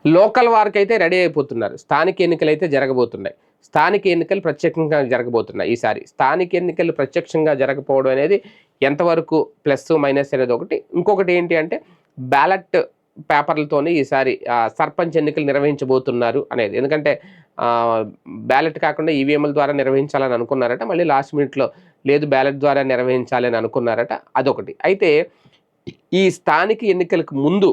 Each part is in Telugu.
లోకల్ వారికైతే రెడీ అయిపోతున్నారు. స్థానిక ఎన్నికలైతే జరగబోతున్నాయి. స్థానిక ఎన్నికలు ప్రత్యేకంగా జరగబోతున్నాయి ఈసారి. స్థానిక ఎన్నికలు ప్రత్యక్షంగా జరగకపోవడం అనేది ఎంతవరకు ప్లస్, మైనస్ అనేది ఒకటి. ఇంకొకటి ఏంటి అంటే బ్యాలెట్ పేపర్లతోనే ఈసారి సర్పంచ్ ఎన్నికలు నిర్వహించబోతున్నారు అనేది. ఎందుకంటే బ్యాలెట్ కాకుండా ఈవీఎంల ద్వారా నిర్వహించాలని అనుకున్నారట. మళ్ళీ లాస్ట్ మినిట్‌లో లేదు బ్యాలెట్ ద్వారా నిర్వహించాలి అని అనుకున్నారట. అదొకటి. అయితే ఈ స్థానిక ఎన్నికలకు ముందు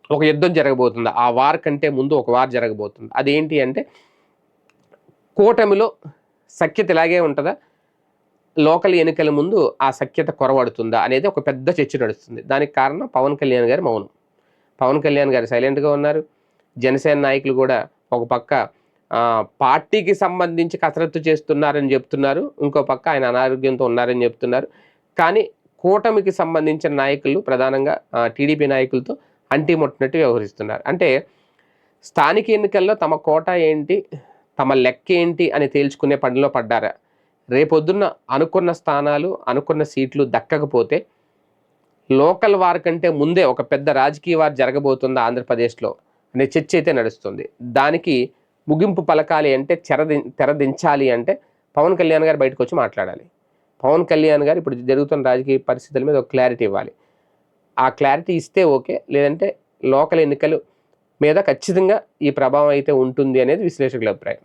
ఒక యుద్ధం జరగబోతుంది. ఆ వార్ కంటే ముందు ఒక వార్ జరగబోతుంది. అదేంటి అంటే కూటమిలో సఖ్యత ఇలాగే ఉంటదా? లోకల్ ఎన్నికల ముందు ఆ సఖ్యత కొరవడుతుందా? అనేది ఒక పెద్ద చర్చ నడుస్తుంది. దానికి కారణం పవన్ కళ్యాణ్ గారి మౌనం. పవన్ కళ్యాణ్ గారు సైలెంట్‌గా ఉన్నారు. జనసేన నాయకులు కూడా ఒక పక్క పార్టీకి సంబంధించి కసరత్తు చేస్తున్నారని చెప్తున్నారు. ఇంకో పక్క ఆయన అనారోగ్యంతో ఉన్నారని చెప్తున్నారు. కానీ కూటమికి సంబంధించిన నాయకులు ప్రధానంగా టీడీపీ నాయకులతో అంటిముట్టినట్టు వ్యవహరిస్తున్నారు. అంటే స్థానిక ఎన్నికల్లో తమ కోటా ఏంటి, తమ లెక్కేంటి అని తేల్చుకునే పనిలో పడ్డారా? రేపొద్దున్న అనుకున్న స్థానాలు, అనుకున్న సీట్లు దక్కకపోతే లోకల్ వార్ కంటే ముందే ఒక పెద్ద రాజకీయ వార్ జరగబోతుందా ఆంధ్రప్రదేశ్‌లో అనే చర్చ అయితే నడుస్తుంది. దానికి ముగింపు పలకాలి అంటే తెరదించాలి అంటే పవన్ కళ్యాణ్ గారు బయటకొచ్చి మాట్లాడాలి. పవన్ కళ్యాణ్ గారు ఇప్పుడు జరుగుతున్న రాజకీయ పరిస్థితుల మీద ఒక క్లారిటీ ఇవ్వాలి. ఆ క్లారిటీ ఇస్తే ఓకే. లేదంటే లోకల్ ఎన్నికలు మీద ఖచ్చితంగా ఈ ప్రభావం అయితే ఉంటుంది అనేది విశ్లేషకుల అభిప్రాయం.